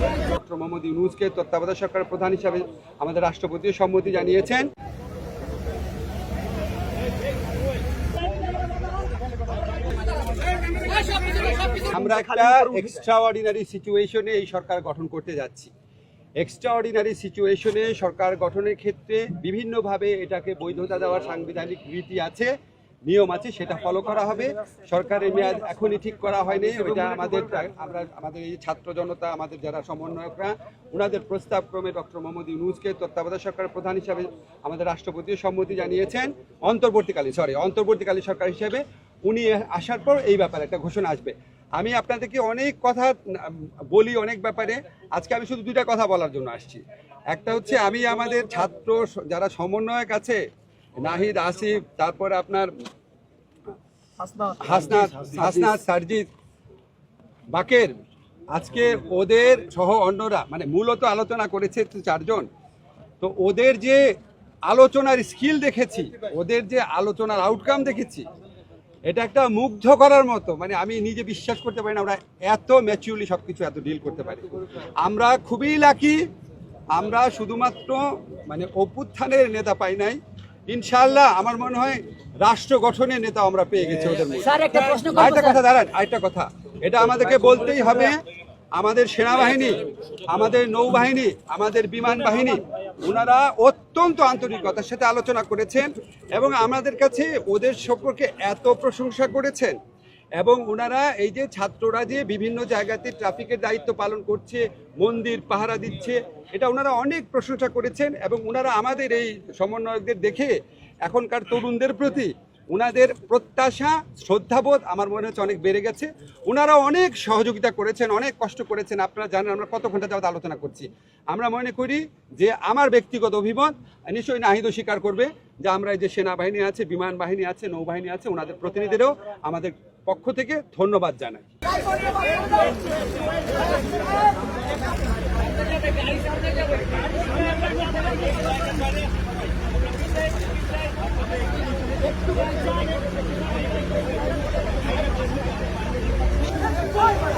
Doctor Mohammad ইউনূসকে তত্ত্বাবধায়ক সরকারের প্রধান হিসাবে আমাদের রাষ্ট্রপতিও সম্মতি জানিয়েছেন। আমরা একটা এক্সট্রাঅর্ডিনারি সিচুয়েশনে এই সরকার গঠন করতে যাচ্ছি। এক্সট্রাঅর্ডিনারি সিচুয়েশনে সরকার গঠনের ক্ষেত্রে বিভিন্নভাবে এটাকে বৈধতা দেওয়ার সাংবিধানিক রীতি আছে, নিয়ম আছে, সেটা ফলো করা হবে। সরকারের মেয়াদ এখনই ঠিক করা হয়নি, ওইটা আমাদের এই ছাত্র জনতা, আমাদের যারা সমন্বয়করা, ওনাদের প্রস্তাব ক্রমে ডক্টর মোহাম্মদ ইউনূসকে তত্ত্বাবধায়ক সরকারের প্রধান হিসাবে আমাদের রাষ্ট্রপতিও সম্মতি জানিয়েছেন। অন্তর্বর্তীকালীন সরকার হিসেবে উনি আসার পর এই ব্যাপারে একটা ঘোষণা আসবে। আমি আপনাদেরকে অনেক কথা বলি অনেক ব্যাপারে, আজকে আমি শুধু দুইটা কথা বলার জন্য আসছি। একটা হচ্ছে আমি আমাদের ছাত্র যারা সমন্বয়ক আছে, নাহিদ, আসিফ, তারপরে আপনার হাসনাত, সারজিৎ, বাকের, আজকে ওদের সহ অন্যরা মানে মূলত আলোচনা করেছে চারজন। তো ওদের যে আলোচনার স্কিল দেখেছি, ওদের যে আলোচনার আউটকাম দেখেছি, এটা একটা মুগ্ধ করার মতো। মানে আমি নিজে বিশ্বাস করতে পারি না আমরা এত ম্যাচিউরলি সব কিছু এত ডিল করতে পারি। আমরা খুবই লাকি, আমরা শুধুমাত্র মানে অভ্যুত্থানের নেতা পাই নাই, ইনশাআল্লাহ আমার মনে হয় রাষ্ট্র গঠনের নেতা আমরা পেয়ে গেছি ওদের মধ্যে। আরেকটা কথা এটা আমাদেরকে বলতেই হবে, আমাদের সেনাবাহিনী, আমাদের নৌবাহিনী, আমাদের বিমান বাহিনী, ওনারা অত্যন্ত আন্তরিকতার সাথে আলোচনা করেছেন এবং আমাদের কাছে ওদের সম্পর্কে এত প্রশংসা করেছেন। এবং ওনারা এই যে ছাত্ররা যে বিভিন্ন জায়গাতে ট্রাফিকের দায়িত্ব পালন করছে, মন্দির পাহারা দিচ্ছে, এটা ওনারা অনেক প্রশংসা করেছেন। এবং ওনারা আমাদের এই সমন্বয়কদের দেখে এখনকার তরুণদের প্রতি ওনাদের প্রত্যাশা, শ্রদ্ধাবোধ আমার মনে হচ্ছে অনেক বেড়ে গেছে। ওনারা অনেক সহযোগিতা করেছেন, অনেক কষ্ট করেছেন। আপনারা জানেন আমরা কত ঘন্টা যাবত আলোচনা করছি। আমরা মনে করি যে আমার ব্যক্তিগত অভিমত, নিশ্চয়ই নাহিদও স্বীকার করবে, যে আমরা এই যে সেনাবাহিনী আছে, বিমান বাহিনী আছে, নৌবাহিনী আছে, ওনাদের প্রতিনিধিদেরও আমাদের পক্ষ থেকে ধন্যবাদ জানাই। What?